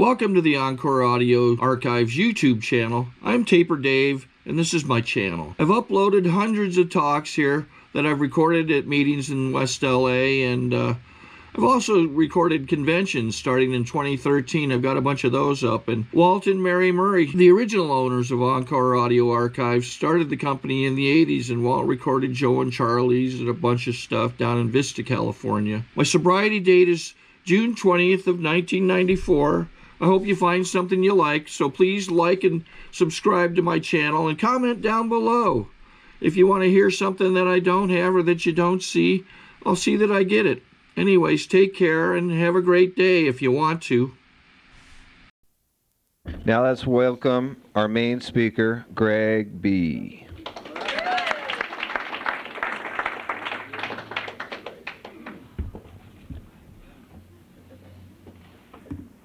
Welcome to the Encore Audio Archives YouTube channel. I'm Taper Dave, and this is my channel. I've uploaded hundreds of talks here that I've recorded at meetings in West LA, and I've also recorded conventions starting in 2013. I've got a bunch of those up. And Walt and Mary Murray, the original owners of Encore Audio Archives, started the company in the 80s, and Walt recorded Joe and Charlie's and a bunch of stuff down in Vista, California. My sobriety date is June 20th of 1994. I hope you find something you like, so please like and subscribe to my channel and comment down below. If you want to hear something that I don't have or that you don't see, I'll see that I get it. Anyways, take care and have a great day if you want to. Now let's welcome our main speaker, Greg B.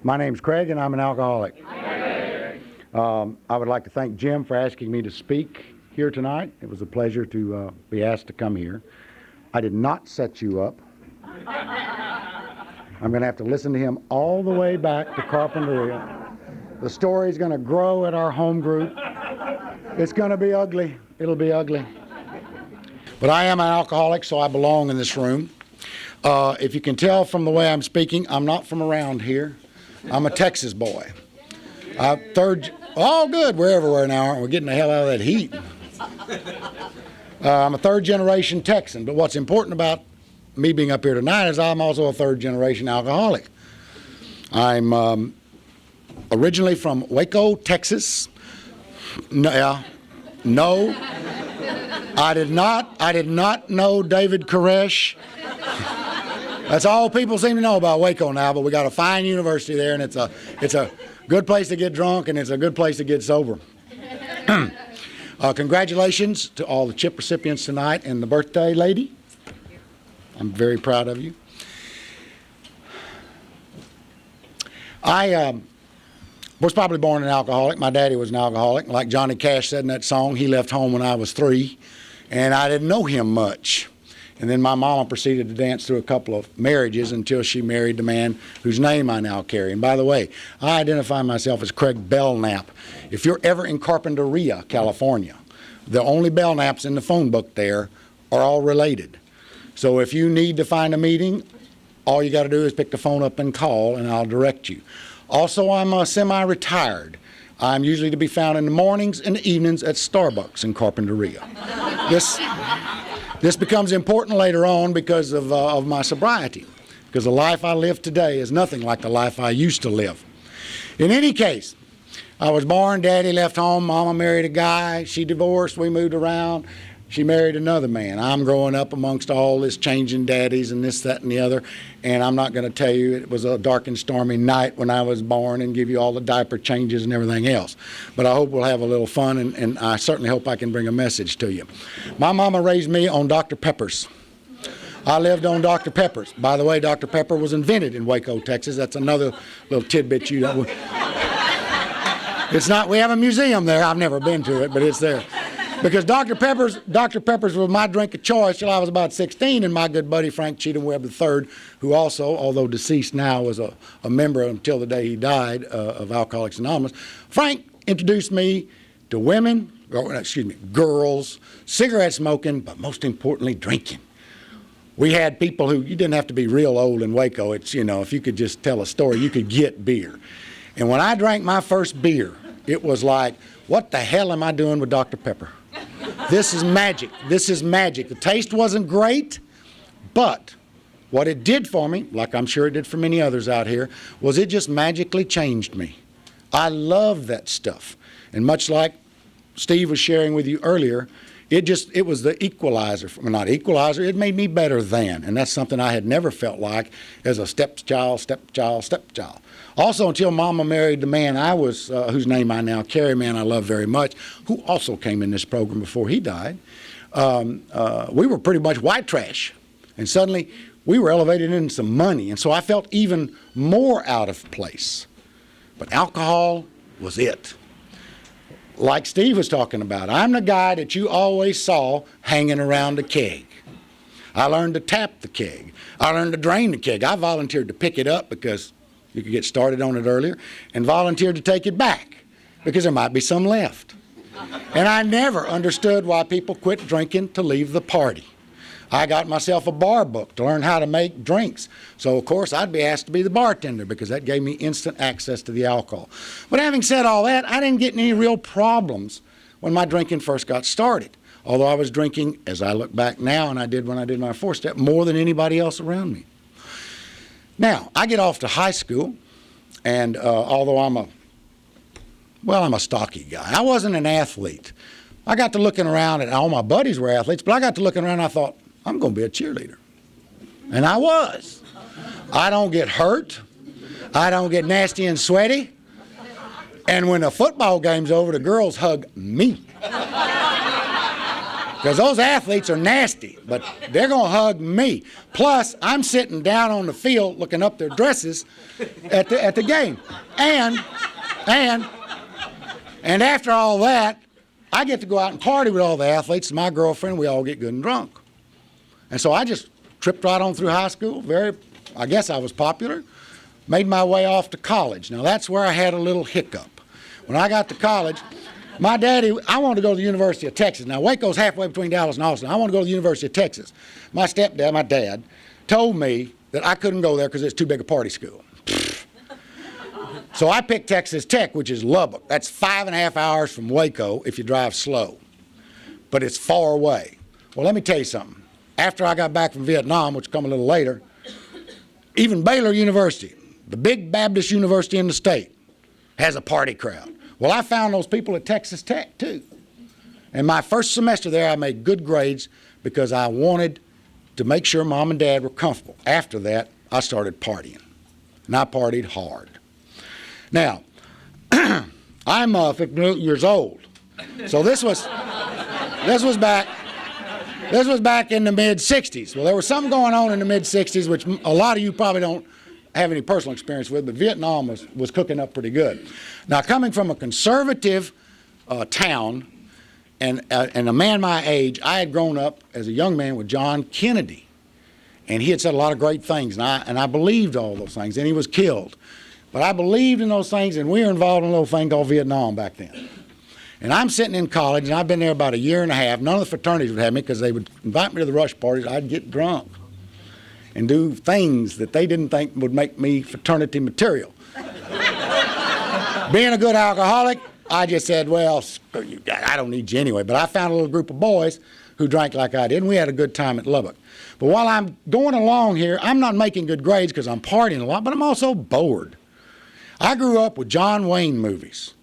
My name's Craig, and I'm an alcoholic. I would like to thank Jim for asking me to speak here tonight. It was a pleasure to be asked to come here. I did not set you up. I'm going to have to listen to him all the way back to Carpinteria. The story's going to grow at our home group. It's going to be ugly. It'll be ugly. But I am an alcoholic, so I belong in this room. If you can tell from the way I'm speaking, I'm not from around here. I'm a Texas boy. Oh, good. We're everywhere now, aren't we? We're getting the hell out of that heat. I'm a third-generation Texan, but what's important about me being up here tonight is I'm also a third-generation alcoholic. I'm originally from Waco, Texas. No, I did not know David Koresh. That's all people seem to know about Waco now, but we got a fine university there, and it's a good place to get drunk, and it's a good place to get sober. Congratulations to all the chip recipients tonight and the birthday lady. I'm very proud of you. I was probably born an alcoholic. My daddy was an alcoholic. Like Johnny Cash said in that song, he left home when I was 3, and I didn't know him much. And then my mama proceeded to dance through a couple of marriages until she married the man whose name I now carry. And by the way, I identify myself as Craig Belknap. If you're ever in Carpinteria, California, the only Belknaps in the phone book there are all related. So if you need to find a meeting, all you got to do is pick the phone up and call, and I'll direct you. Also, I'm semi-retired. I'm usually to be found in the mornings and the evenings at Starbucks in Carpinteria. This becomes important later on because of my sobriety, because the life I live today is nothing like the life I used to live. In any case, I was born, Daddy left home, Mama married a guy, she divorced, we moved around, she married another man. I'm growing up amongst all this changing daddies and this, that, and the other, and I'm not going to tell you it was a dark and stormy night when I was born and give you all the diaper changes and everything else. But I hope we'll have a little fun, and I certainly hope I can bring a message to you. My mama raised me on Dr. Peppers. I lived on Dr. Peppers. By the way, Dr. Pepper was invented in Waco, Texas. That's another little tidbit you don't... It's not, we have a museum there. I've never been to it, but it's there. Because Dr. Peppers was my drink of choice till I was about 16, and my good buddy Frank Cheatham Webb III, who also, although deceased now, was a member until the day he died of Alcoholics Anonymous. Frank introduced me to women, girls, cigarette smoking, but most importantly, drinking. We had people who, you didn't have to be real old in Waco. It's, if you could just tell a story, you could get beer. And when I drank my first beer, it was like, what the hell am I doing with Dr. Pepper? This is magic. This is magic. The taste wasn't great, but what it did for me, like I'm sure it did for many others out here, was it just magically changed me. I love that stuff. And much like Steve was sharing with you earlier, it was the equalizer. Not equalizer, it made me better than. And that's something I had never felt like as a stepchild. Also, until Mama married the man I was, whose name I now carry, man I love very much, who also came in this program before he died, we were pretty much white trash. And suddenly, we were elevated into some money. And so I felt even more out of place. But alcohol was it. Like Steve was talking about, I'm the guy that you always saw hanging around the keg. I learned to tap the keg. I learned to drain the keg. I volunteered to pick it up because You could get started on it earlier, and volunteered to take it back because there might be some left. And I never understood why people quit drinking to leave the party. I got myself a bar book to learn how to make drinks. So, of course, I'd be asked to be the bartender because that gave me instant access to the alcohol. But having said all that, I didn't get any real problems when my drinking first got started. Although I was drinking, as I look back now, and I did when I did my four-step, more than anybody else around me. Now, I get off to high school, and although I'm a stocky guy. I wasn't an athlete. I got to looking around, and all my buddies were athletes, but I got to looking around and I thought, I'm going to be a cheerleader. And I was. I don't get hurt. I don't get nasty and sweaty. And when the football game's over, the girls hug me. Because those athletes are nasty, but they're going to hug me. Plus, I'm sitting down on the field looking up their dresses at the game. And after all that, I get to go out and party with all the athletes and my girlfriend. We all get good and drunk. And so I just tripped right on through high school. I guess I was popular. Made my way off to college. Now, that's where I had a little hiccup. When I got to college, my daddy, I wanted to go to the University of Texas. Now, Waco's halfway between Dallas and Austin. I wanted to go to the University of Texas. My dad, told me that I couldn't go there because it's too big a party school. So I picked Texas Tech, which is Lubbock. That's 5.5 hours from Waco if you drive slow. But it's far away. Well, let me tell you something. After I got back from Vietnam, which come a little later, even Baylor University, the big Baptist university in the state, has a party crowd. Well, I found those people at Texas Tech, too. And my first semester there, I made good grades because I wanted to make sure Mom and Dad were comfortable. After that, I started partying. And I partied hard. Now, I'm 58 years old. So this was back in the mid-'60s. Well, there was something going on in the mid-'60s, which a lot of you probably don't have any personal experience with, but Vietnam was cooking up pretty good. Now, coming from a conservative town and a man my age, I had grown up as a young man with John Kennedy. And he had said a lot of great things, and I believed all those things, and he was killed. But I believed in those things, and we were involved in a little thing called Vietnam back then. And I'm sitting in college, and I've been there about a year and a half. None of the fraternities would have me because they would invite me to the rush parties. I'd get drunk and do things that they didn't think would make me fraternity material. Being a good alcoholic, I just said, well, screw you guys, I don't need you anyway. But I found a little group of boys who drank like I did, and we had a good time at Lubbock. But while I'm going along here, I'm not making good grades because I'm partying a lot, but I'm also bored. I grew up with John Wayne movies,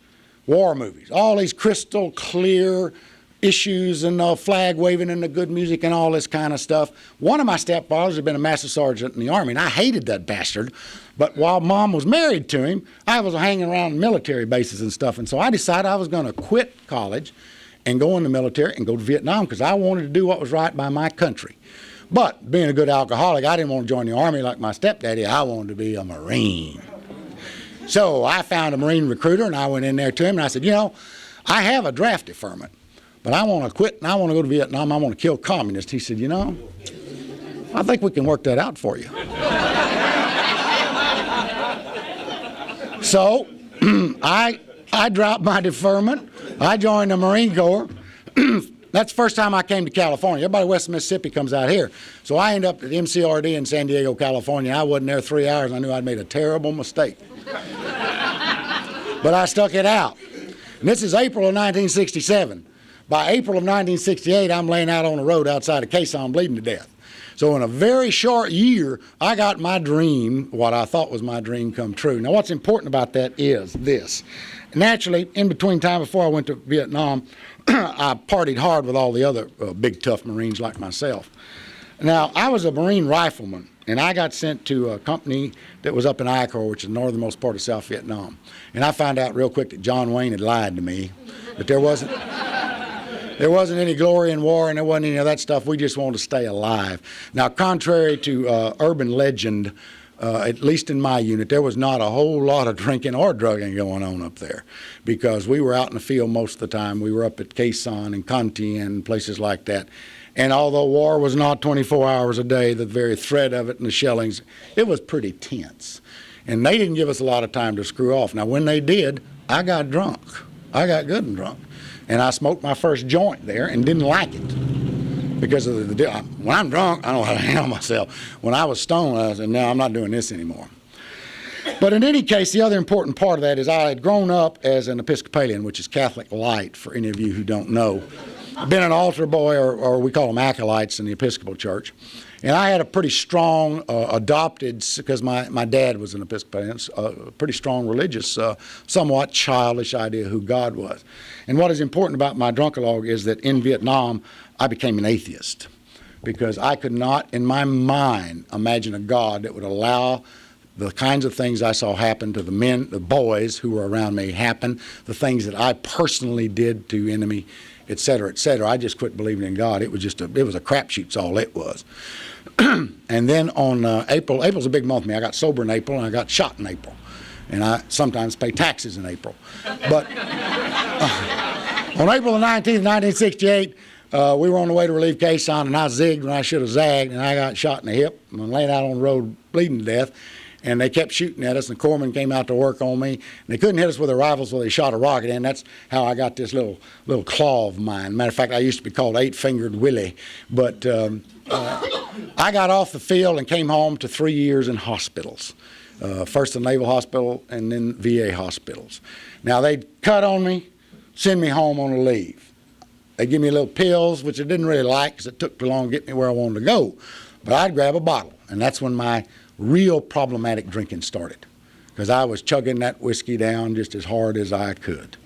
war movies, all these crystal clear issues and flag waving and the good music and all this kind of stuff. One of my stepfathers had been a master sergeant in the Army, and I hated that bastard. But while Mom was married to him, I was hanging around military bases and stuff. And so I decided I was going to quit college and go in the military and go to Vietnam because I wanted to do what was right by my country. But being a good alcoholic, I didn't want to join the Army like my stepdaddy. I wanted to be a Marine. So I found a Marine recruiter, and I went in there to him, and I said, you know, I have a draft deferment, but I want to quit, and I want to go to Vietnam. I want to kill communists. He said, you know, I think we can work that out for you. So I dropped my deferment. I joined the Marine Corps. That's the first time I came to California. Everybody west of Mississippi comes out here. So I ended up at MCRD in San Diego, California. I wasn't there 3 hours. I knew I'd made a terrible mistake. But I stuck it out. And this is April of 1967. By April of 1968, I'm laying out on the road outside of Quezon bleeding to death. So in a very short year, I got my dream, what I thought was my dream, come true. Now what's important about that is this. Naturally, in between time before I went to Vietnam, I partied hard with all the other big tough Marines like myself. Now, I was a Marine rifleman, and I got sent to a company that was up in Icor, which is the northernmost part of South Vietnam. And I found out real quick that John Wayne had lied to me, that there wasn't any glory in war and there wasn't any of that stuff. We just wanted to stay alive. Now, contrary to urban legend, at least in my unit, there was not a whole lot of drinking or drugging going on up there because we were out in the field most of the time. We were up at Quezon and Con Thi and places like that. And although war was not 24 hours a day, the very threat of it and the shellings, it was pretty tense. And they didn't give us a lot of time to screw off. Now, when they did, I got drunk. I got good and drunk. And I smoked my first joint there and didn't like it. Because of when I'm drunk, I don't know how to handle myself. When I was stoned, I said, no, I'm not doing this anymore. But in any case, the other important part of that is I had grown up as an Episcopalian, which is Catholic light, for any of you who don't know. I've been an altar boy, or we call them acolytes in the Episcopal Church. And I had a pretty strong adopted, because my dad was an Episcopalian, a pretty strong religious, somewhat childish idea of who God was. And what is important about my drunkalog is that in Vietnam, I became an atheist, because I could not, in my mind, imagine a God that would allow the kinds of things I saw happen to the boys who were around me happen, the things that I personally did to enemy, et cetera, et cetera. I just quit believing in God. It was a crapshoot's all it was. And then on April's a big month for me. I got sober in April and I got shot in April. And I sometimes pay taxes in April. But on April the 19th, 1968, we were on the way to relieve Quezon, and I zigged when I should have zagged, and I got shot in the hip. I'm laying out on the road bleeding to death. And they kept shooting at us, and the corpsman came out to work on me. And they couldn't hit us with their rifles, so they shot a rocket in. That's how I got this little claw of mine. Matter of fact, I used to be called Eight-Fingered Willie. But I got off the field and came home to 3 years in hospitals. First the Naval Hospital and then VA hospitals. Now, they'd cut on me, send me home on a leave. They'd give me little pills, which I didn't really like because it took too long to get me where I wanted to go. But I'd grab a bottle, and that's when my real problematic drinking started, because I was chugging that whiskey down just as hard as I could.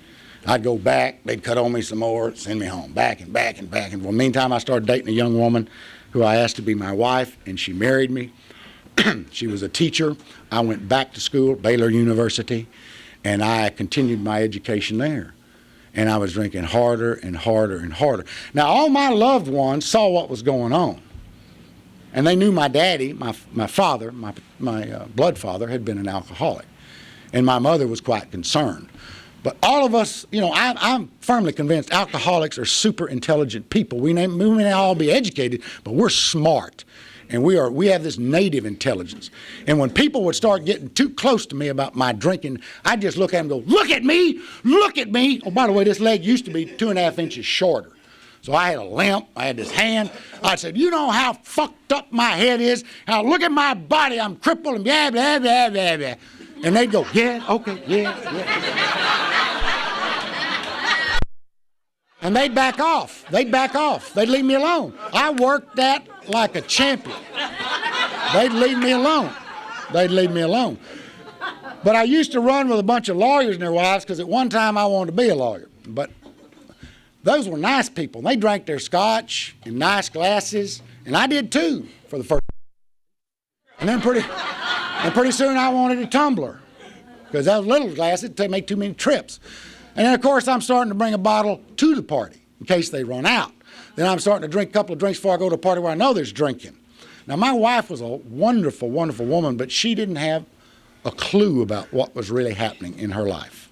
I'd go back, they'd cut on me some more, send me home, back and back and back. And well, meantime, I started dating a young woman who I asked to be my wife, and she married me. She was a teacher. I went back to school, Baylor University, and I continued my education there. And I was drinking harder and harder and harder. Now, all my loved ones saw what was going on. And they knew my daddy, my father, my blood father, had been an alcoholic. And my mother was quite concerned. But all of us, I'm firmly convinced alcoholics are super intelligent people. We may not all be educated, but we're smart. And we have this native intelligence. And when people would start getting too close to me about my drinking, I'd just look at them and go, look at me, look at me. Oh, by the way, this leg used to be 2.5 inches shorter. So I had a limp, I had this hand. I said, you know how fucked up my head is? How look at my body, I'm crippled and blah, blah, blah, blah, blah. And they'd go, yeah, okay, yeah. And they'd back off. They'd leave me alone. I worked that like a champion. They'd leave me alone. But I used to run with a bunch of lawyers and their wives, because at one time I wanted to be a lawyer. But those were nice people. They drank their scotch in nice glasses, and I did too for the first. And then pretty soon I wanted a tumbler, because those little glasses would make too many trips. And then, of course, I'm starting to bring a bottle to the party in case they run out. Then I'm starting to drink a couple of drinks before I go to a party where I know there's drinking. Now, my wife was a wonderful, wonderful woman, but she didn't have a clue about what was really happening in her life.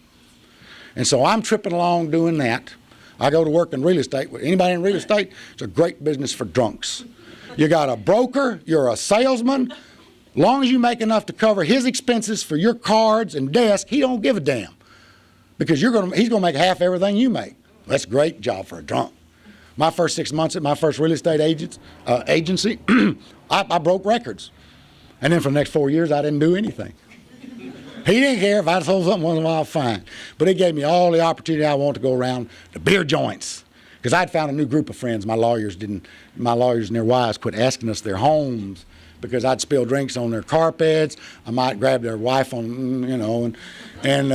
And so I'm tripping along doing that. I go to work in real estate. Anybody in real estate? It's a great business for drunks. You got a broker, you're a salesman. Long as you make enough to cover his expenses for your cards and desk, he don't give a damn, because he's going to make half everything you make. That's a great job for a drunk. My first 6 months at my first real estate agency, I broke records. And then for the next 4 years, I didn't do anything. He didn't care if I sold something once in a while, fine. But it gave me all the opportunity I want to go around the beer joints. Because I'd found a new group of friends. My lawyers and their wives quit asking us their homes, because I'd spill drinks on their carpets. I might grab their wife on, and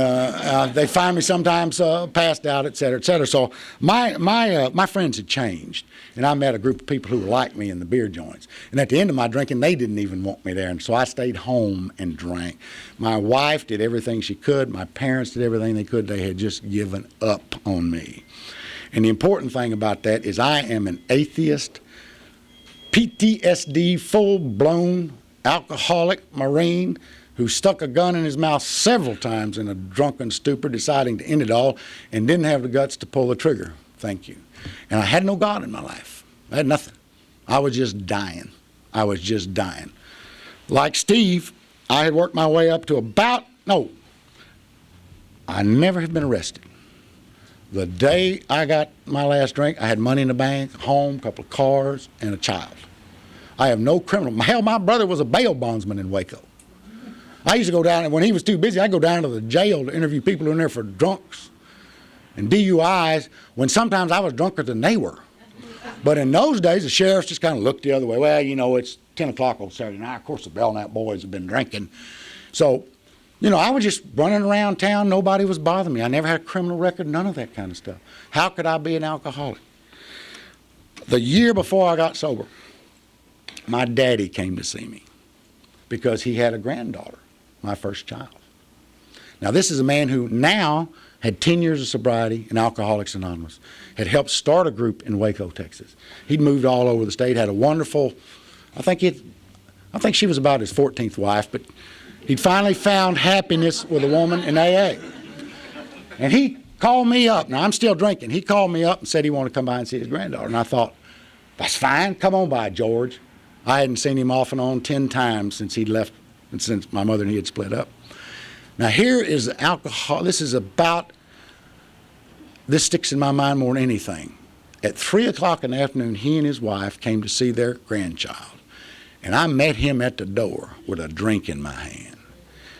they find me sometimes passed out, et cetera, et cetera. So my friends had changed, and I met a group of people who were like me in the beer joints. And at the end of my drinking, they didn't even want me there, and so I stayed home and drank. My wife did everything she could. My parents did everything they could. They had just given up on me. And the important thing about that is I am an atheist, PTSD, full-blown alcoholic Marine who stuck a gun in his mouth several times in a drunken stupor, deciding to end it all, and didn't have the guts to pull the trigger. Thank you. And I had no God in my life. I had nothing. I was just dying. Like Steve, I had worked my way up to I never had been arrested. The day I got my last drink, I had money in the bank, home, a couple of cars, and a child. I have no criminal. Hell, my brother was a bail bondsman in Waco. I used to go down, and when he was too busy, I'd go down to the jail to interview people in there for drunks and DUIs, when sometimes I was drunker than they were. But in those days, the sheriffs just kind of looked the other way. Well, you know, it's 10 o'clock on Saturday night. Of course, the Belknap boys have been drinking. So, you know, I was just running around town. Nobody was bothering me. I never had a criminal record, none of that kind of stuff. How could I be an alcoholic? The year before I got sober, my daddy came to see me because he had a granddaughter, my first child. Now, this is a man who now had 10 years of sobriety in Alcoholics Anonymous, had helped start a group in Waco, Texas. He'd moved all over the state, had a wonderful, I think she was about his 14th wife, but he'd finally found happiness with a woman in AA. And he called me up. Now, I'm still drinking. He called me up and said he wanted to come by and see his granddaughter. And I thought, that's fine. Come on by, George. I hadn't seen him off and on 10 times since he'd left, and since my mother and he had split up. Now, here is alcohol. This sticks in my mind more than anything. At 3 o'clock in the afternoon, he and his wife came to see their grandchild. And I met him at the door with a drink in my hand,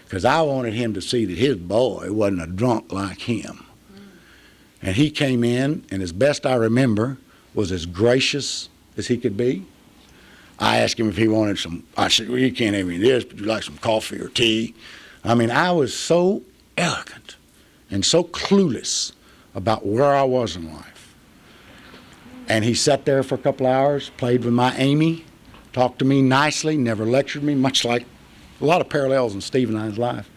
because I wanted him to see that his boy wasn't a drunk like him. And he came in, and as best I remember, was as gracious as he could be. I asked him if he wanted some. I said, well, you can't have any of this, but you like some coffee or tea. I mean, I was so arrogant and so clueless about where I was in life. And he sat there for a couple hours, played with my Amy, talked to me nicely, never lectured me, much like a lot of parallels in Steve and I's life.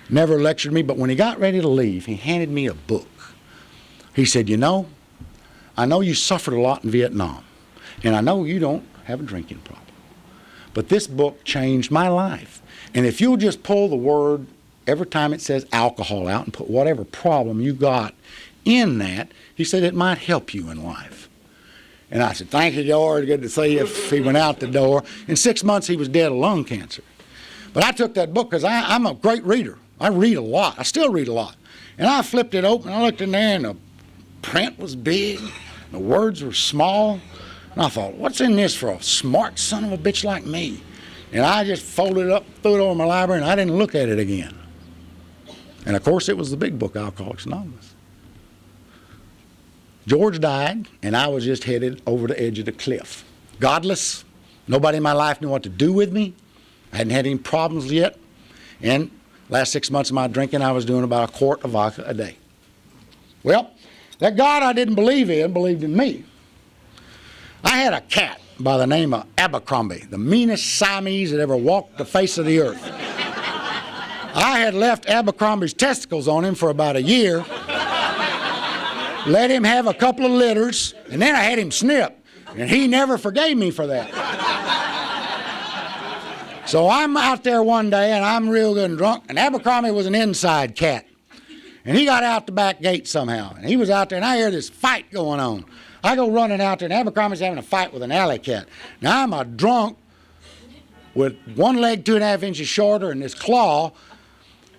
Never lectured me, but when he got ready to leave, he handed me a book. He said, you know, I know you suffered a lot in Vietnam, and I know you don't have a drinking problem, but this book changed my life. And if you'll just pull the word every time it says alcohol out and put whatever problem you got in that, he said it might help you in life. And I said, thank you, George, good to see you. He went out the door. In 6 months, he was dead of lung cancer. But I took that book because I'm a great reader. I read a lot. I still read a lot. And I flipped it open, I looked in there, and the print was big, the words were small. And I thought, what's in this for a smart son of a bitch like me? And I just folded it up, threw it over my library, and I didn't look at it again. And of course, it was the big book, Alcoholics Anonymous. George died, and I was just headed over the edge of the cliff. Godless. Nobody in my life knew what to do with me. I hadn't had any problems yet. And last 6 months of my drinking, I was doing about a quart of vodka a day. Well, that God I didn't believe in believed in me. I had a cat by the name of Abercrombie, the meanest Siamese that ever walked the face of the earth. I had left Abercrombie's testicles on him for about a year, let him have a couple of litters, and then I had him snipped, and he never forgave me for that. So I'm out there one day, and I'm real good and drunk, and Abercrombie was an inside cat. And he got out the back gate somehow, and he was out there, and I hear this fight going on. I go running out there, and Abercrombie's having a fight with an alley cat. Now, I'm a drunk with one leg 2.5 inches shorter and this claw,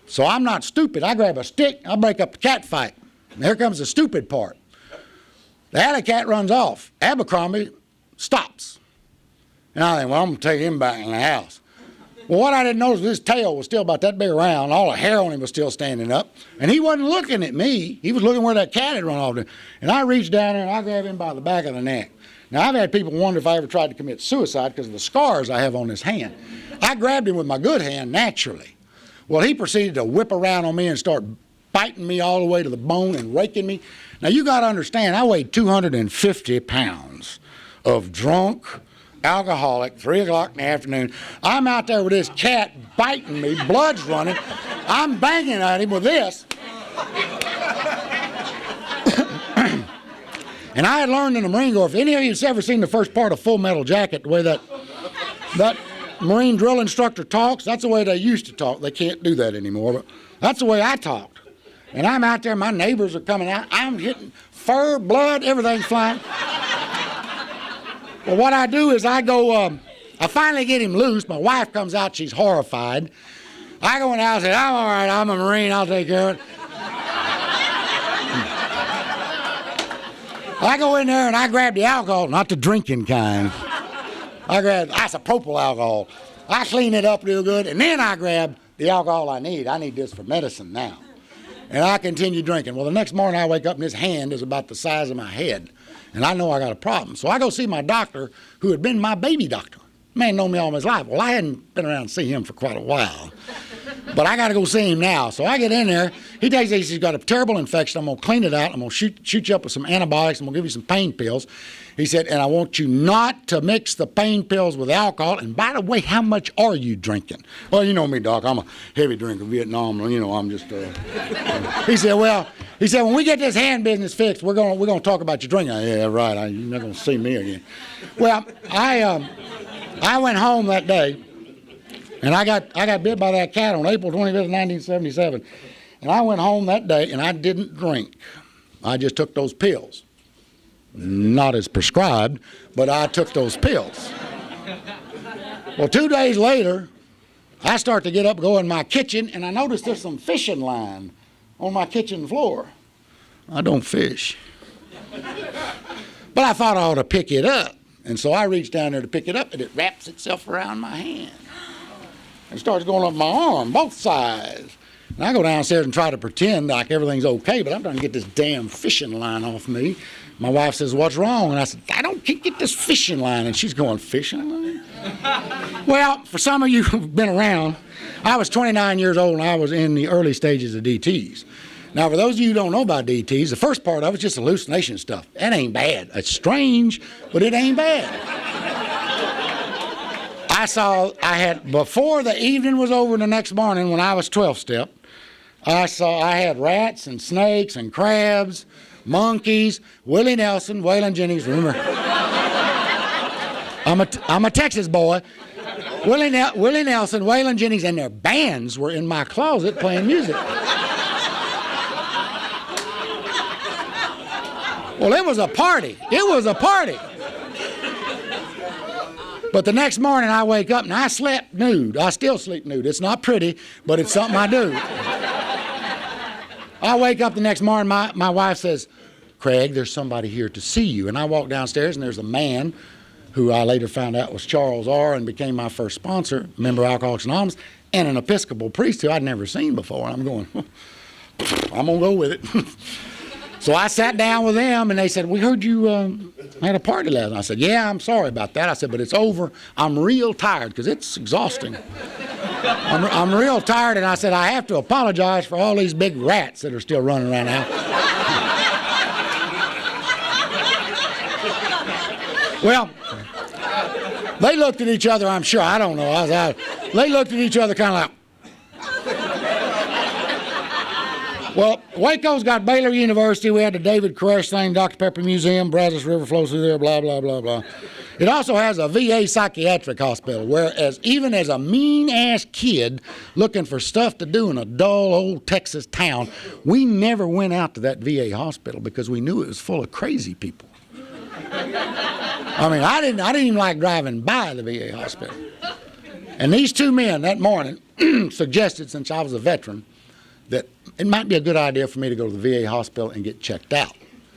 so I'm not stupid. I grab a stick, I break up the cat fight. And here comes the stupid part. The alley cat runs off. Abercrombie stops. And I think, well, I'm going to take him back in the house. Well, what I didn't notice was his tail was still about that big around. All the hair on him was still standing up. And he wasn't looking at me. He was looking where that cat had run off to. And I reached down there and I grabbed him by the back of the neck. Now, I've had people wonder if I ever tried to commit suicide because of the scars I have on this hand. I grabbed him with my good hand naturally. Well, he proceeded to whip around on me and start biting me all the way to the bone and raking me. Now, you got to understand, I weighed 250 pounds of drunk alcoholic, 3 o'clock in the afternoon. I'm out there with this cat biting me, blood's running. I'm banging at him with this. And I had learned in the Marine Corps, if any of you have ever seen the first part of Full Metal Jacket, the way that Marine drill instructor talks, that's the way they used to talk. They can't do that anymore, but that's the way I talked. And I'm out there, my neighbors are coming out. I'm hitting fur, blood, everything's flying. Well, what I do is I go I finally get him loose. My wife comes out. She's horrified. I go in the house and say, I'm all right. I'm a Marine. I'll take care of it. I go in there and I grab the alcohol, not the drinking kind. I grab isopropyl alcohol. I clean it up real good, and then I grab the alcohol I need. I need this for medicine now. And I continue drinking. Well, the next morning I wake up and his hand is about the size of my head. And I know I got a problem. So I go see my doctor, who had been my baby doctor. Man known me all his life. Well, I hadn't been around to see him for quite a while. But I got to go see him now. So I get in there. He tells me he's got a terrible infection. I'm going to clean it out. I'm going to shoot you up with some antibiotics. I'm going to give you some pain pills. He said, and I want you not to mix the pain pills with alcohol. And by the way, how much are you drinking? Well, you know me, Doc. I'm a heavy drinker, Vietnam. You know, I'm just... He said, when we get this hand business fixed, we're going to talk about your drinking. Yeah, right. You're not going to see me again. Well, I went home that day. And I got bit by that cat on April 25th, 1977. And I went home that day, and I didn't drink. I just took those pills. Not as prescribed, but I took those pills. Well, 2 days later, I start to get up, go in my kitchen, and I notice there's some fishing line on my kitchen floor. I don't fish. But I thought I ought to pick it up. And so I reached down there to pick it up, and it wraps itself around my hand. It starts going up my arm, both sides. And I go downstairs and try to pretend like everything's okay, but I'm trying to get this damn fishing line off me. My wife says, what's wrong? And I said, I don't get this fishing line. And she's going, fishing line? Well, for some of you who've been around, I was 29 years old and I was in the early stages of DTs. Now, for those of you who don't know about DTs, the first part of it's just hallucination stuff. That ain't bad. It's strange, but it ain't bad. Before the evening was over the next morning when I was 12-step, I had rats and snakes and crabs, monkeys, Willie Nelson, Waylon Jennings, remember? I'm a Texas boy. Willie Nelson, Waylon Jennings, and their bands were in my closet playing music. Well, it was a party. It was a party. But the next morning I wake up and I slept nude. I still sleep nude. It's not pretty, but it's something I do. I wake up the next morning, my wife says, Craig, there's somebody here to see you. And I walk downstairs and there's a man who I later found out was Charles R. and became my first sponsor, member of Alcoholics Anonymous, and an Episcopal priest who I'd never seen before. And I'm going, I'm going to go with it. So I sat down with them, and they said, we heard you had a party last night. I said, yeah, I'm sorry about that. I said, but it's over. I'm real tired because it's exhausting. I'm real tired, and I said, I have to apologize for all these big rats that are still running around now. Well, they looked at each other, I'm sure. I don't know. They looked at each other kind of like, well, Waco's got Baylor University. We had the David Koresh thing, Dr. Pepper Museum, Brazos River flows through there, blah, blah, blah, blah. It also has a VA psychiatric hospital, whereas even as a mean-ass kid looking for stuff to do in a dull old Texas town, we never went out to that VA hospital because we knew it was full of crazy people. I mean, I didn't even like driving by the VA hospital. And these two men that morning suggested, since I was a veteran, that it might be a good idea for me to go to the VA hospital and get checked out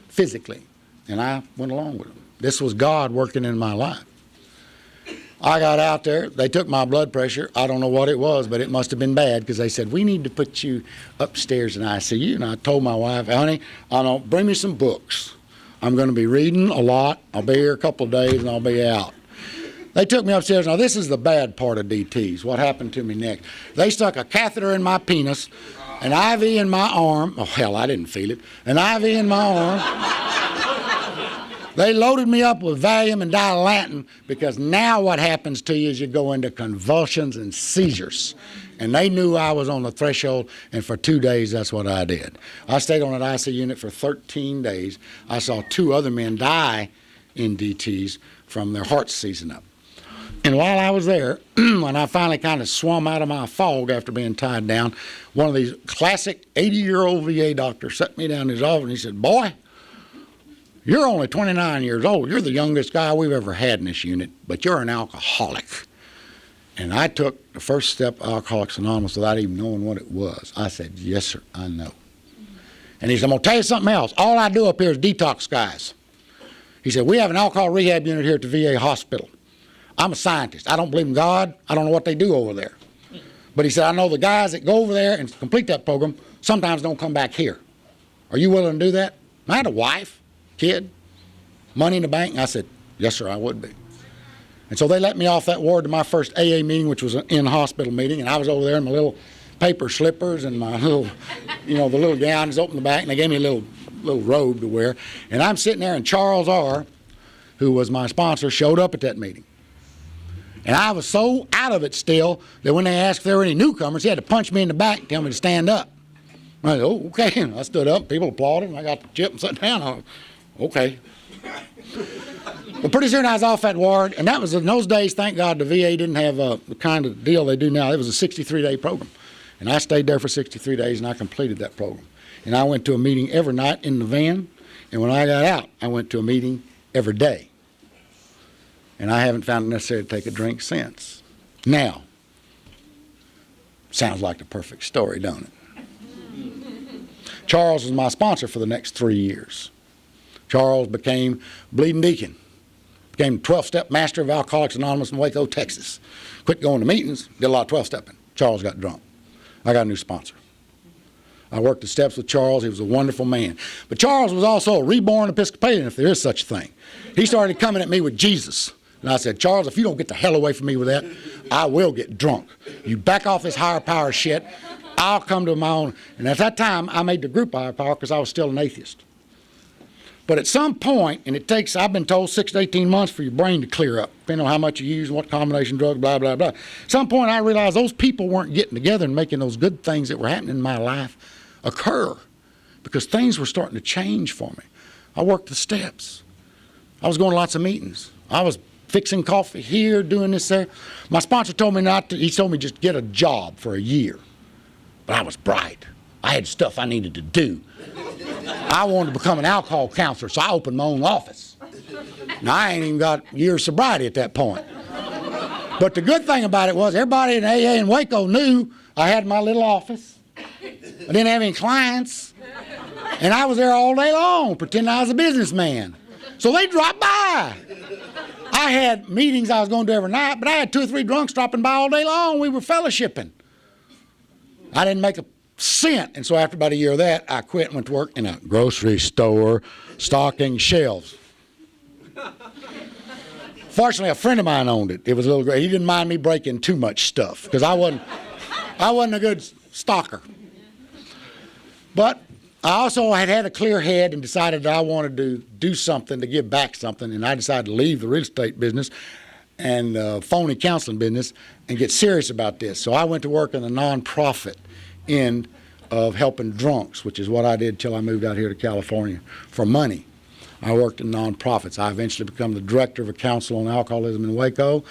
physically. And I went along with them. This was God working in my life. I got out there. They took my blood pressure. I don't know what it was, but it must have been bad because they said, we need to put you upstairs in ICU. And I told my wife, honey, bring me some books. I'm going to be reading a lot. I'll be here a couple of days and I'll be out. They took me upstairs. Now, this is the bad part of DTs. What happened to me next? They stuck a catheter in my penis, an IV in my arm. Oh, hell, I didn't feel it. An IV in my arm. They loaded me up with Valium and Dilantin because now what happens to you is you go into convulsions and seizures. And they knew I was on the threshold, and for 2 days, that's what I did. I stayed on an IC unit for 13 days. I saw 2 other men die in DTs from their hearts seizing up. And while I was there, when I finally kind of swum out of my fog after being tied down, one of these classic 80-year-old VA doctors sat me down in his office and he said, boy, You're only 29 years old. You're the youngest guy we've ever had in this unit, but you're an alcoholic. And I took the first step of Alcoholics Anonymous without even knowing what it was. I said, yes, sir, I know. And he said, I'm going to tell you something else. All I do up here is detox guys. He said, we have an alcohol rehab unit here at the VA hospital. I'm a scientist. I don't believe in God. I don't know what they do over there. But he said, I know the guys that go over there and complete that program sometimes don't come back here. Are you willing to do that? I had a wife, kid, money in the bank. And I said, yes, sir, I would be. And so they let me off that ward to my first AA meeting, which was an in-hospital meeting. And I was over there in my little paper slippers and my little, the little gown is open the back. And they gave me a little robe to wear. And I'm sitting there, and Charles R., who was my sponsor, showed up at that meeting. And I was so out of it still that when they asked if there were any newcomers, he had to punch me in the back and tell me to stand up. I said, oh, okay. And I stood up. People applauded. And I got the chip and sat down. I went, okay. But pretty soon I was off that ward. And that was in those days, thank God, the VA didn't have the kind of deal they do now. It was a 63-day program. And I stayed there for 63 days, and I completed that program. And I went to a meeting every night in the van. And when I got out, I went to a meeting every day. And I haven't found it necessary to take a drink since. Now, sounds like the perfect story, don't it? Charles was my sponsor for the next 3 years. Charles became bleeding deacon, became 12-step master of Alcoholics Anonymous in Waco, Texas. Quit going to meetings, did a lot of 12-stepping. Charles got drunk. I got a new sponsor. I worked the steps with Charles. He was a wonderful man. But Charles was also a reborn Episcopalian, if there is such a thing. He started coming at me with Jesus. And I said, Charles, if you don't get the hell away from me with that, I will get drunk. You back off this higher power shit, I'll come to my own. And at that time, I made the group higher power because I was still an atheist. But at some point, and it takes, I've been told, 6 to 18 months for your brain to clear up, depending on how much you use, what combination drugs, blah, blah, blah. At some point, I realized those people weren't getting together and making those good things that were happening in my life occur, because things were starting to change for me. I worked the steps. I was going to lots of meetings. I was fixing coffee here, doing this there. My sponsor told me not to, he told me just get a job for a year. But I was bright. I had stuff I needed to do. I wanted to become an alcohol counselor, so I opened my own office. Now, I ain't even got years sobriety at that point. But the good thing about it was everybody in AA in Waco knew I had my little office. I didn't have any clients. And I was there all day long, pretending I was a businessman. So they dropped by. I had meetings I was going to do every night, but I had 2 or 3 drunks dropping by all day long. We were fellowshipping. I didn't make a cent, and so after about a year of that, I quit and went to work in a grocery store, stocking shelves. Fortunately, a friend of mine owned it. It was a little great. He didn't mind me breaking too much stuff because I wasn't a good stocker. But I also had a clear head and decided that I wanted to do something to give back something, and I decided to leave the real estate business and phony counseling business and get serious about this. So I went to work in the nonprofit end of helping drunks, which is what I did till I moved out here to California for money. I worked in nonprofits. I eventually became the director of a council on alcoholism in Waco,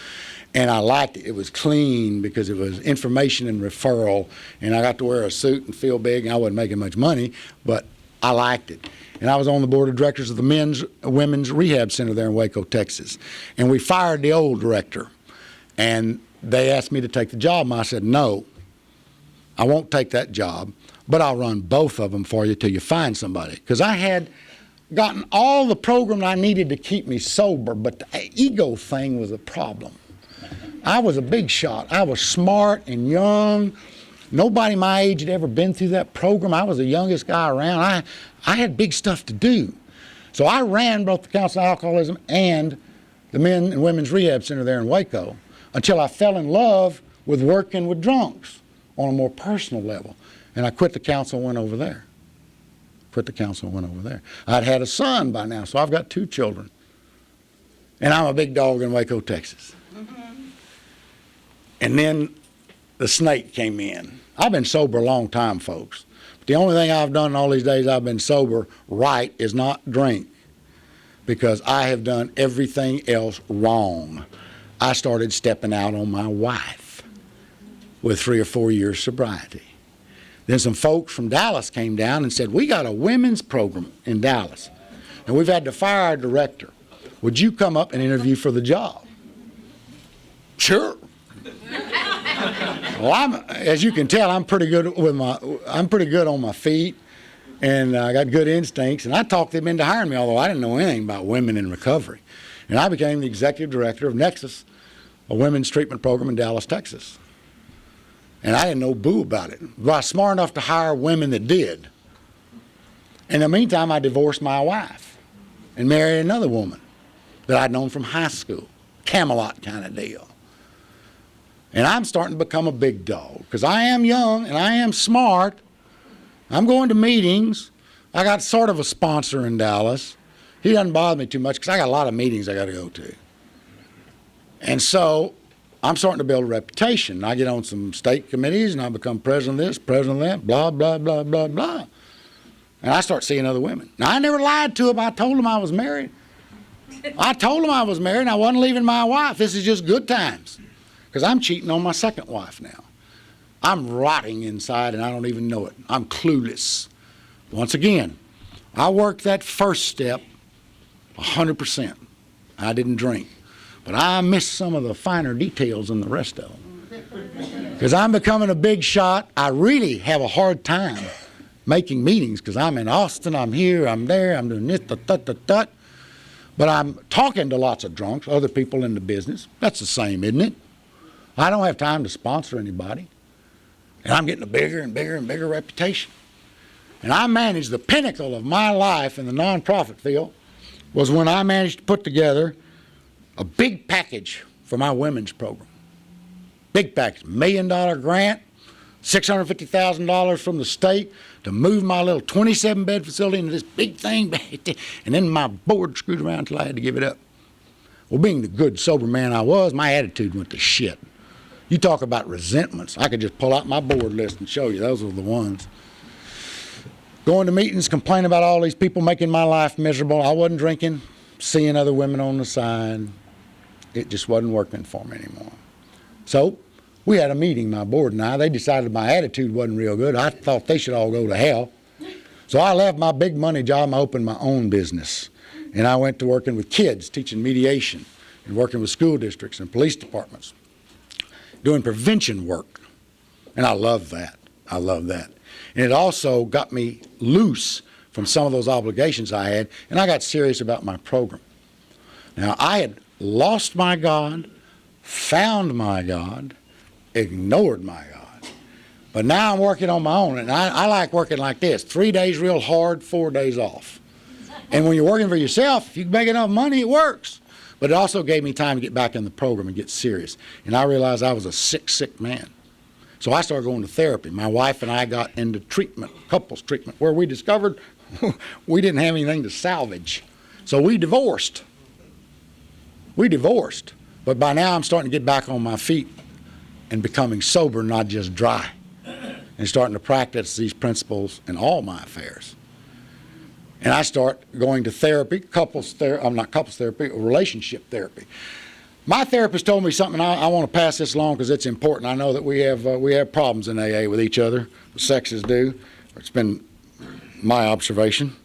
and I liked it. It was clean because it was information and referral, and I got to wear a suit and feel big, and I wasn't making much money, but I liked it. And I was on the board of directors of the women's rehab center there in Waco, Texas. And we fired the old director, and they asked me to take the job, and I said, no, I won't take that job, but I'll run both of them for you till you find somebody. Because I had gotten all the program I needed to keep me sober, but the ego thing was a problem. I was a big shot. I was smart and young. Nobody my age had ever been through that program. I was the youngest guy around. I had big stuff to do. So I ran both the Council on Alcoholism and the Men and Women's Rehab Center there in Waco until I fell in love with working with drunks on a more personal level. And I quit the council and went over there. I'd had a son by now, so I've got 2 children. And I'm a big dog in Waco, Texas. Mm-hmm. And then the snake came in. I've been sober a long time, folks. But the only thing I've done in all these days I've been sober right is not drink, because I have done everything else wrong. I started stepping out on my wife with 3 or 4 years sobriety. Then some folks from Dallas came down and said, we got a women's program in Dallas. and we've had to fire our director. Would you come up and interview for the job? Sure. Well, as you can tell, I'm pretty good on my feet, and I got good instincts, and I talked them into hiring me, although I didn't know anything about women in recovery. And I became the executive director of Nexus, a women's treatment program in Dallas, Texas. And I didn't know boo about it. But I was smart enough to hire women that did. In the meantime, I divorced my wife and married another woman that I'd known from high school, Camelot kind of deal. And I'm starting to become a big dog because I am young and I am smart. I'm going to meetings. I got sort of a sponsor in Dallas. He doesn't bother me too much because I got a lot of meetings I got to go to. And so I'm starting to build a reputation. I get on some state committees and I become president of this, president of that, blah, blah, blah, blah, blah. And I start seeing other women. Now, I never lied to them. I told them I was married. I told them I was married and I wasn't leaving my wife. This is just good times. Because I'm cheating on my second wife now. I'm rotting inside and I don't even know it. I'm clueless. Once again, I worked that first step 100%. I didn't drink. But I missed some of the finer details in the rest of them. Because I'm becoming a big shot. I really have a hard time making meetings because I'm in Austin, I'm here, I'm there, I'm doing this, that. But I'm talking to lots of drunks, other people in the business. That's the same, isn't it? I don't have time to sponsor anybody. And I'm getting a bigger and bigger and bigger reputation. And I managed the pinnacle of my life in the nonprofit field was when I managed to put together a big package for my women's program. Big package, $1 million grant, $650,000 from the state to move my little 27-bed facility into this big thing. And then my board screwed around until I had to give it up. Well, being the good, sober man I was, my attitude went to shit. You talk about resentments. I could just pull out my board list and show you. Those were the ones. Going to meetings, complaining about all these people making my life miserable. I wasn't drinking, seeing other women on the side. It just wasn't working for me anymore. So we had a meeting, my board and I. They decided my attitude wasn't real good. I thought they should all go to hell. So I left my big money job and I opened my own business. And I went to working with kids, teaching mediation, and working with school districts and police departments, doing prevention work. And I love that. I love that. And it also got me loose from some of those obligations I had, and I got serious about my program. Now, I had lost my God, found my God, ignored my God. But now I'm working on my own, and I like working like this. 3 days real hard, 4 days off. And when you're working for yourself, if you make enough money, it works. But it also gave me time to get back in the program and get serious. And I realized I was a sick man. So I started going to therapy. My wife and I got into treatment, couples treatment, where we discovered we didn't have anything to salvage. So we divorced. But by now I'm starting to get back on my feet and becoming sober, not just dry, and starting to practice these principles in all my affairs. And I start going to therapy, relationship therapy. My therapist told me something, I want to pass this along because it's important. I know that we have problems in AA with each other, the sexes do. It's been my observation.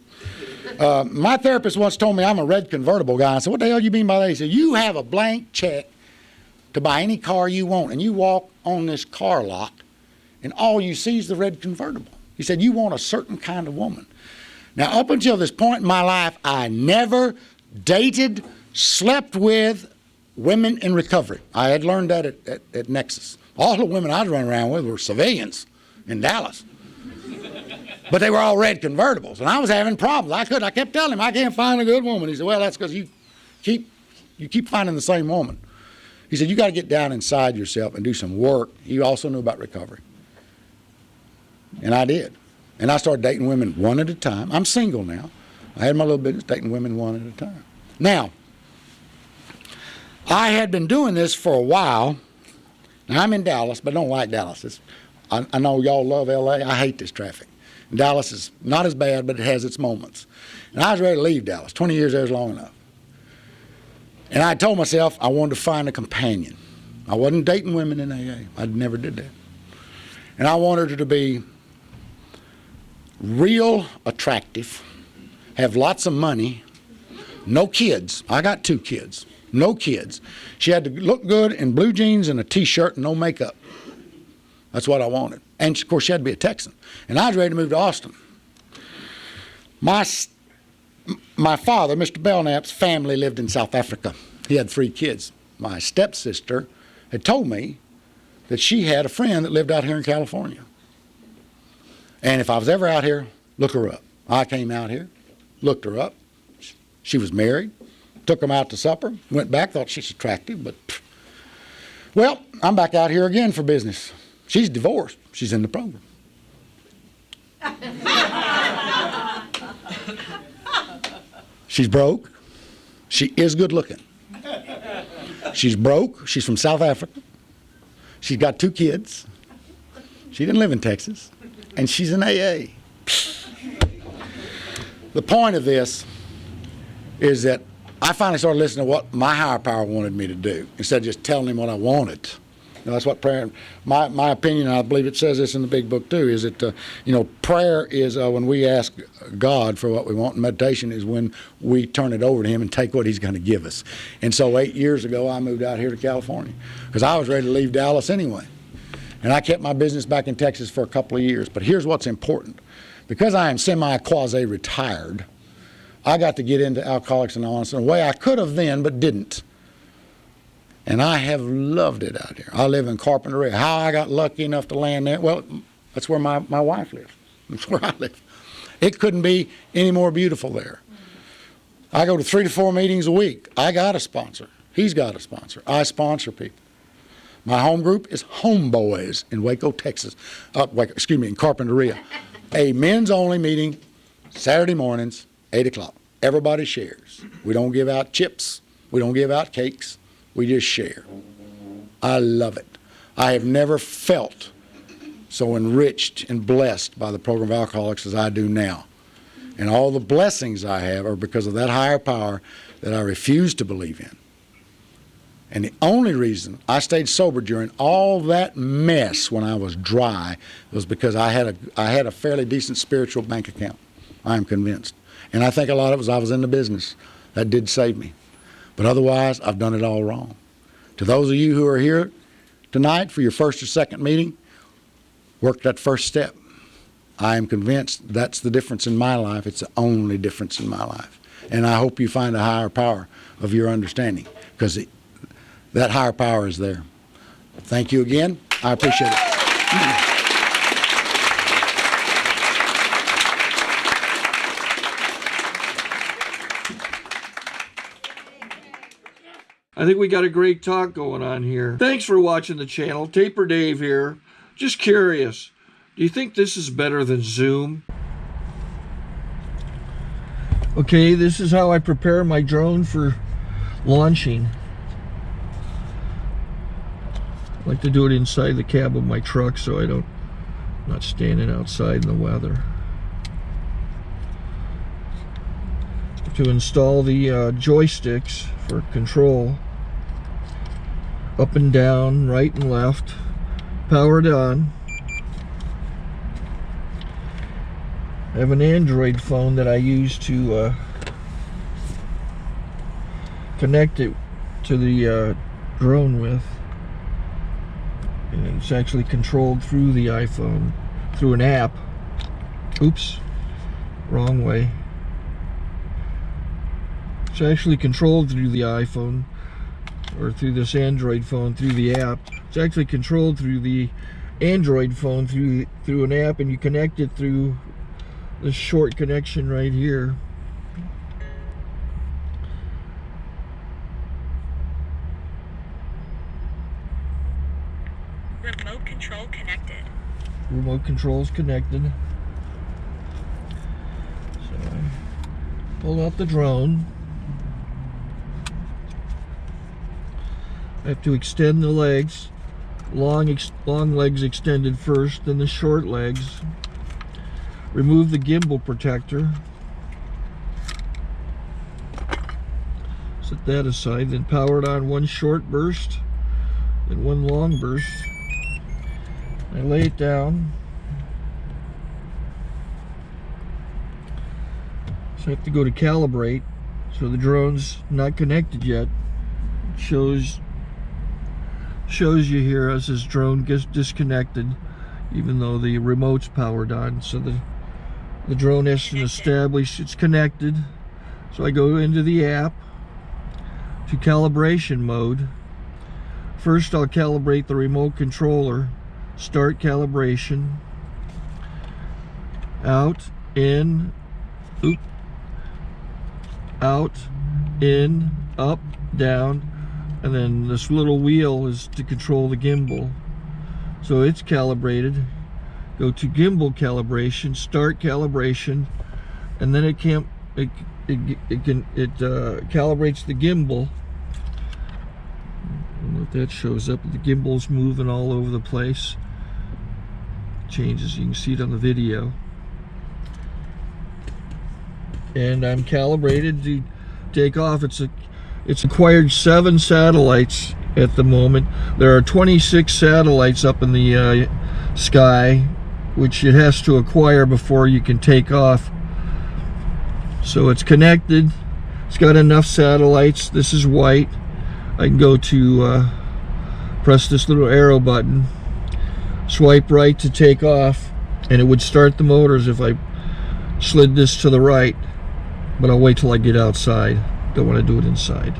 My therapist once told me I'm a red convertible guy. I said, what the hell do you mean by that? He said, you have a blank check to buy any car you want, and you walk on this car lot, and all you see is the red convertible. He said, you want a certain kind of woman. Now, up until this point in my life, I never dated, slept with women in recovery. I had learned that at Nexus. All the women I was running around with were civilians in Dallas. But they were all red convertibles, and I was having problems. I kept telling him, I can't find a good woman. He said, well, that's because you keep finding the same woman. He said, you got to get down inside yourself and do some work. He also knew about recovery. And I did. And I started dating women one at a time. I'm single now. I had my little business dating women one at a time. Now, I had been doing this for a while. Now, I'm in Dallas, but I don't like Dallas. I know y'all love L.A. I hate this traffic. And Dallas is not as bad, but it has its moments. And I was ready to leave Dallas. 20 years there was long enough. And I told myself I wanted to find a companion. I wasn't dating women in AA. I never did that. And I wanted her to be real attractive, have lots of money, No kids. I got 2 kids. No kids. She had to look good in blue jeans and a T-shirt and no makeup. That's what I wanted. And, of course, she had to be a Texan. And I was ready to move to Austin. My father, Mr. Belknap's family lived in South Africa. He had 3 kids. My stepsister had told me that she had a friend that lived out here in California. And if I was ever out here, look her up. I came out here, looked her up. She was married. Took them out to supper. Went back, thought she's attractive, but... Well, I'm back out here again for business. She's divorced. She's in the program. She's broke. She is good looking. She's broke. She's from South Africa. She's got 2 kids. She didn't live in Texas. And she's an AA. The point of this is that I finally started listening to what my higher power wanted me to do instead of just telling him what I wanted. And that's what prayer, my opinion, and I believe it says this in the big book too, is that, prayer is when we ask God for what we want, and meditation is when we turn it over to him and take what he's going to give us. And so 8 years ago, I moved out here to California because I was ready to leave Dallas anyway. And I kept my business back in Texas for a couple of years. But here's what's important. Because I am semi-quasi-retired, I got to get into Alcoholics Anonymous in a way I could have then, but didn't. And I have loved it out here. I live in Carpinteria. How I got lucky enough to land there? Well, that's where my wife lives. That's where I live. It couldn't be any more beautiful there. I go to 3 to 4 meetings a week. I got a sponsor. He's got a sponsor. I sponsor people. My home group is Homeboys in Waco, Texas. In Carpinteria. A men's only meeting, Saturday mornings, 8 o'clock. Everybody shares. We don't give out chips. We don't give out cakes. We just share. I love it. I have never felt so enriched and blessed by the program of Alcoholics as I do now. And all the blessings I have are because of that higher power that I refuse to believe in. And the only reason I stayed sober during all that mess when I was dry was because I had a fairly decent spiritual bank account. I am convinced. And I think a lot of it was I was in the business. That did save me. But otherwise, I've done it all wrong. To those of you who are here tonight for your first or second meeting, work that first step. I am convinced that's the difference in my life. It's the only difference in my life. And I hope you find a higher power of your understanding, because that higher power is there. Thank you again. I appreciate it. I think we got a great talk going on here. Thanks for watching the channel. Taper Dave here. Just curious, do you think this is better than Zoom? Okay, this is how I prepare my drone for launching. I like to do it inside the cab of my truck so I'm not standing outside in the weather. To install the joysticks for control, up and down, right and left, powered on. I have an Android phone that I use to connect it to the drone with. And it's actually controlled through the iPhone, through an app. Oops, wrong way. It's actually controlled through the iPhone, or through this Android phone, through the app. It's actually controlled through the Android phone, through an app, and you connect it through this short connection right here. Remote control connected. Remote control's connected. So I pull out the drone. I have to extend the legs. Long legs extended first, then the short legs. Remove the gimbal protector. Set that aside, then power it on one short burst, then one long burst. I lay it down. So I have to go to calibrate. So the drone's not connected yet. Shows you here as this drone gets disconnected, even though the remote's powered on. So the drone has to establish it's connected. So I go into the app to calibration mode. First I'll calibrate the remote controller. Start calibration. Out, in, oop, out, in, up, down, and then this little wheel is to control the gimbal. So it's calibrated. Go to gimbal calibration, start calibration, and then it calibrates the gimbal. I don't know if that shows up. The gimbal's moving all over the place. Changes, you can see it on the video. And I'm calibrated to take off. It's acquired 7 satellites at the moment. There are 26 satellites up in the sky, which it has to acquire before you can take off. So it's connected. It's got enough satellites. This is white. I can go to press this little arrow button, swipe right to take off, and it would start the motors if I slid this to the right. But I'll wait till I get outside. Don't want to do it inside.